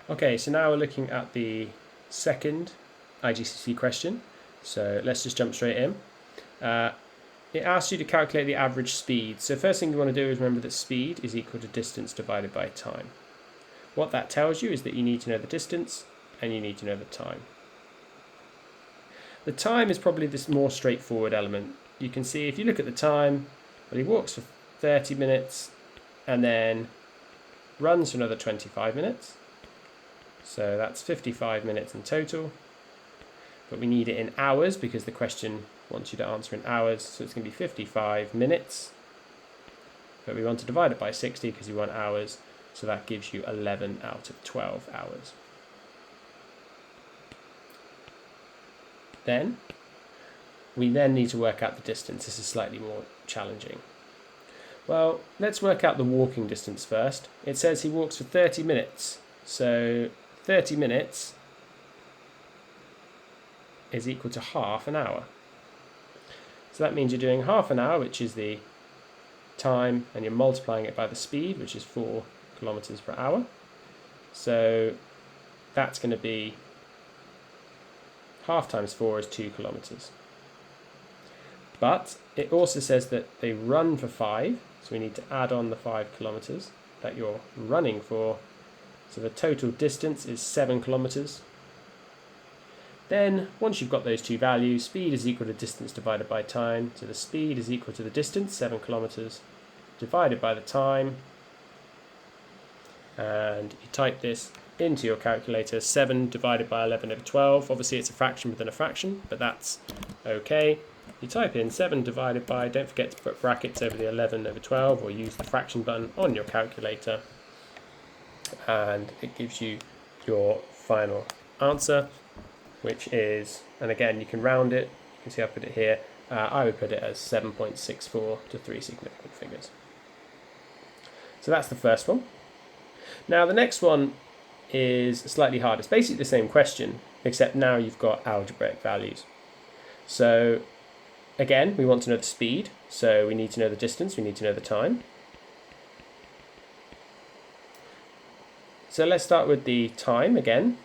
Okay, so now we're looking at the second IGCSE question. So let's just jump straight in. It asks you to calculate the average speed. So first thing you want to do is remember that speed is equal to distance divided by time. What that tells you is that you need to know the distance and you need to know the time. The time is probably this more straightforward element. You can see if you look at the time, well, he walks for 30 minutes and then runs for another 25 minutes. So that's 55 minutes in total. But we need it in hours because the question wants you to answer in hours. So it's going to be 55 minutes. But we want to divide it by 60 because we want hours. So that gives you 11 out of 12 hours. Then we need to work out the distance. This is slightly more challenging. Well, let's work out the walking distance first. It says he walks for 30 minutes. So 30 minutes is equal to half an hour. So that means you're doing half an hour, which is the time, and you're multiplying it by the speed, which is 4 kilometers per hour. So that's going to be half times 4 is 2 kilometers. But it also says that they run for 5, so we need to add on the 5 kilometers that you're running for. So the total distance is 7 kilometers. Then, once you've got those two values, speed is equal to distance divided by time. So the speed is equal to the distance, 7 kilometers, divided by the time. And you type this into your calculator, 7 divided by 11 over 12. Obviously it's a fraction within a fraction, but that's okay. You type in 7 divided by, don't forget to put brackets over the 11 over 12, or use the fraction button on your calculator. And it gives you your final answer, which is, and again you can round it, you can see I put it here, I would put it as 7.64 to 3 significant figures. So that's the first one. Now the next one is slightly harder. It's basically the same question, except now you've got algebraic values. So again, we want to know the speed, so we need to know the distance, we need to know the time. So let's start with the time again.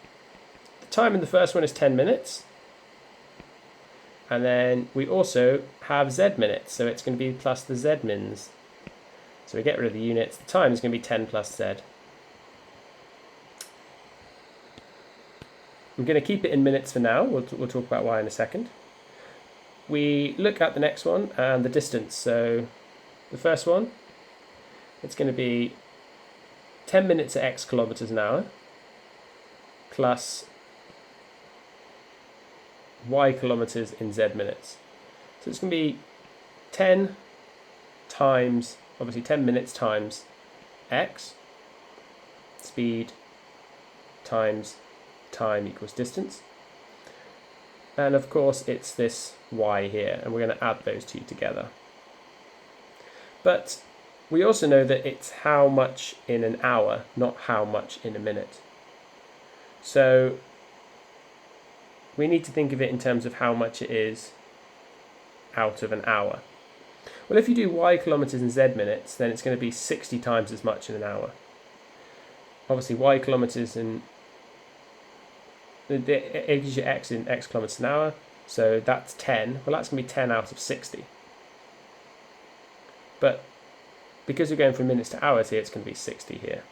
The time in the first one is 10 minutes. And then we also have z minutes, so it's going to be plus the z mins. So we get rid of the units. The time is going to be 10 plus z. I'm going to keep it in minutes for now. We'll talk about why in a second. We look at the next one and the distance. So the first one, it's going to be 10 minutes at x kilometers an hour plus y kilometers in z minutes. So it's going to be 10 times, obviously 10 minutes times x, speed times time equals distance. And of course it's this y here, and we're going to add those two together. But we also know that it's how much in an hour, not how much in a minute. So we need to think of it in terms of how much it is out of an hour. Well, if you do y kilometers in z minutes, then it's going to be 60 times as much in an hour. Obviously y kilometers in, it gives you x in x kilometers an hour, so that's 10. Well, that's going to be 10 out of 60. But because we're going from minutes to hours here, it's going to be 60 here.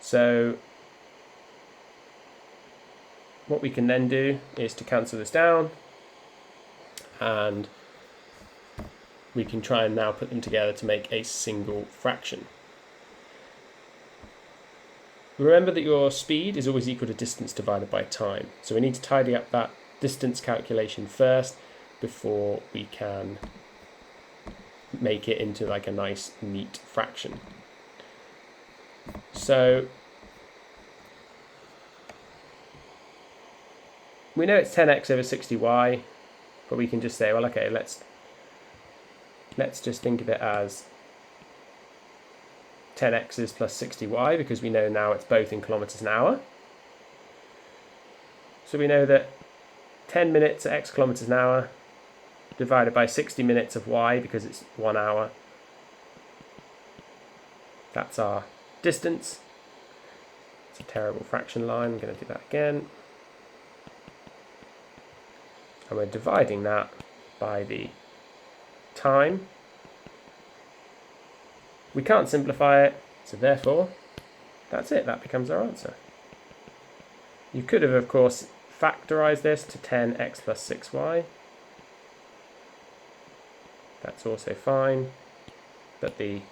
So what we can then do is to cancel this down, and we can try and now put them together to make a single fraction. Remember that your speed is always equal to distance divided by time. So we need to tidy up that distance calculation first before we can make it into like a nice neat fraction. So we know it's 10x over 60y, but we can just say, well, okay, let's just think of it as 10x's plus 60y, because we know now it's both in kilometers an hour. So we know that 10 minutes at x kilometers an hour divided by 60 minutes of y, because it's 1 hour. That's our distance. It's a terrible fraction line. I'm going to do that again. And we're dividing that by the time. We can't simplify it, so therefore, that's it. That becomes our answer. You could have, of course, factorised this to 10x plus 6y. That's also fine, but the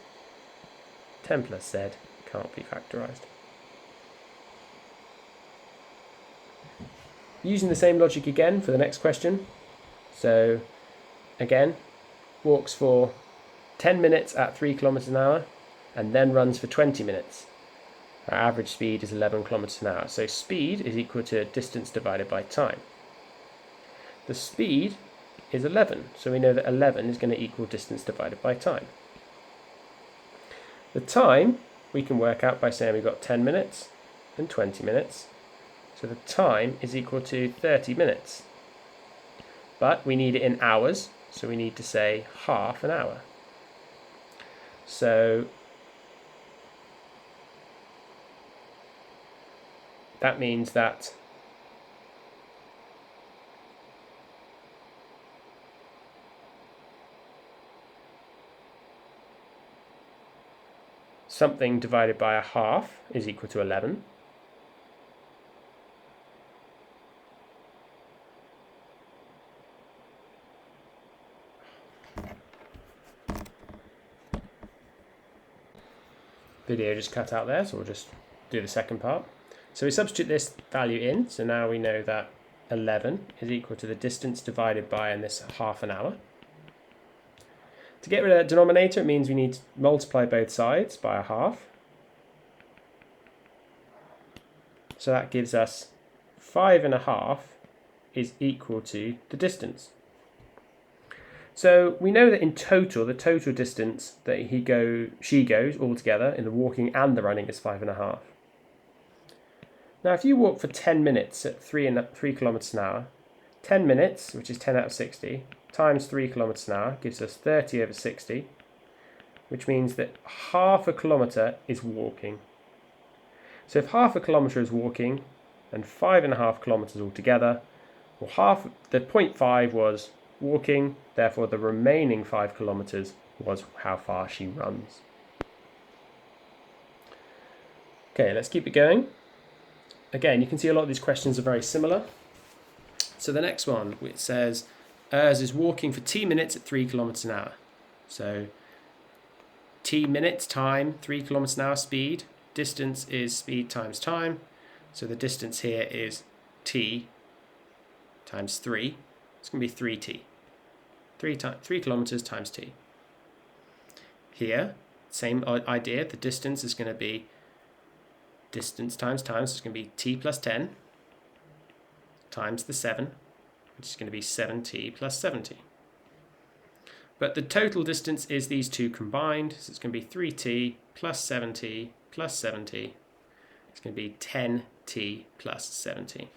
10 plus z can't be factorised. Using the same logic again for the next question. So, again, walks for 10 minutes at 3 kilometers an hour and then runs for 20 minutes. Our average speed is 11 kilometers an hour. So speed is equal to distance divided by time. The speed is 11, so we know that 11 is going to equal distance divided by time. The time we can work out by saying we've got 10 minutes and 20 minutes. So the time is equal to 30 minutes. But we need it in hours, so we need to say half an hour. So that means that something divided by a half is equal to 11. Video just cut out there, so we'll just do the second part. So we substitute this value in, so now we know that 11 is equal to the distance divided by, and this half an hour. To get rid of that denominator, it means we need to multiply both sides by a half. So that gives us 5.5 is equal to the distance. So we know that in total, the total distance that she goes all together in the walking and the running is 5.5. Now, if you walk for 10 minutes at 3 kilometers an hour, 10 minutes, which is 10 out of 60, times 3 kilometers an hour gives us 30 over 60, which means that half a kilometer is walking. So if half a kilometer is walking and 5.5 kilometers altogether, well, the 0.5 was walking, therefore the remaining 5 kilometers was how far she runs. Okay, let's keep it going. Again, you can see a lot of these questions are very similar. So the next one, which says, Urs is walking for t minutes at 3 kilometers an hour. So t minutes, time, 3 kilometers an hour, speed. Distance is speed times time. So the distance here is t times 3. It's going to be 3t. 3 kilometers times t. Here, same idea. The distance is going to be distance times time. So it's going to be t plus 10 times the 7, which is going to be 7t plus 70. But the total distance is these two combined. So it's going to be 3t plus 7t plus 70. It's going to be 10t plus 70.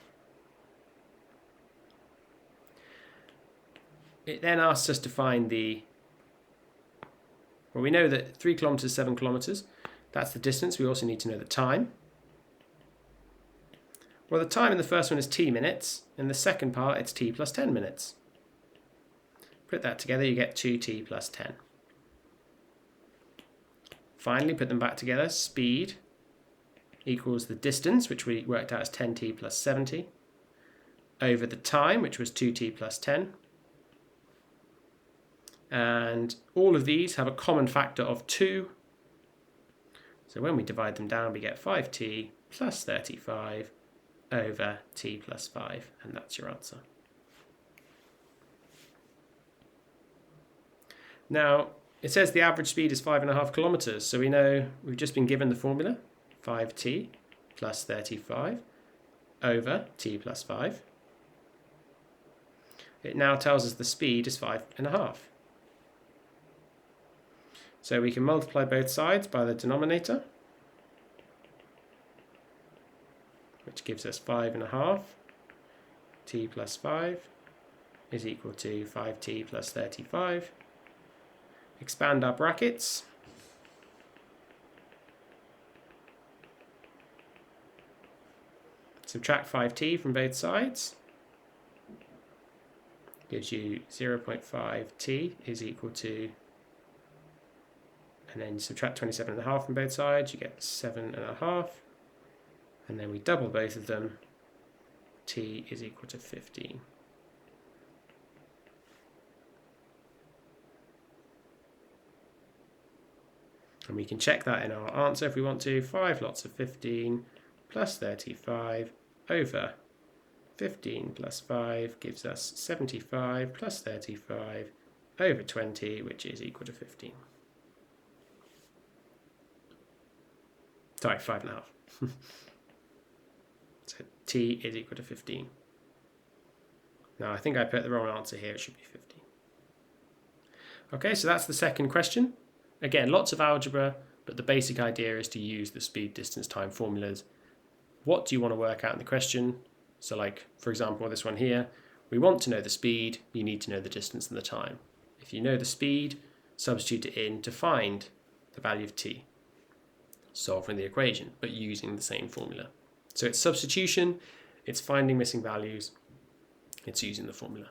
It then asks us to find we know that 3 kilometers is 7 kilometers. That's the distance. We also need to know the time. Well, the time in the first one is t minutes. In the second part, it's t plus 10 minutes. Put that together, you get 2t plus 10. Finally, put them back together. Speed equals the distance, which we worked out as 10t plus 70, over the time, which was 2t plus 10. And all of these have a common factor of 2. So when we divide them down, we get 5t plus 35 over t plus 5, and that's your answer. Now, it says the average speed is 5.5 kilometers, so we know we've just been given the formula, 5t plus 35 over t plus 5. It now tells us the speed is 5.5. So we can multiply both sides by the denominator, which gives us 5.5. T plus 5 is equal to 5t plus 35. Expand our brackets. Subtract 5t from both sides. Gives you 0.5t is equal to, and then subtract 27.5 from both sides, you get 7.5. And then we double both of them, t is equal to 15. And we can check that in our answer if we want to. 5 lots of 15 plus 35 over 15 plus 5 gives us 75 plus 35 over 20, which is equal to 15. Sorry, 5.5. So t is equal to 15. Now I think I put the wrong answer here, it should be 15. Okay, so that's the second question. Again, lots of algebra, but the basic idea is to use the speed, distance, time formulas. What do you want to work out in the question? So like, for example, this one here, we want to know the speed, you need to know the distance and the time. If you know the speed, substitute it in to find the value of t. Solving the equation, but using the same formula. So it's substitution, it's finding missing values, it's using the formula.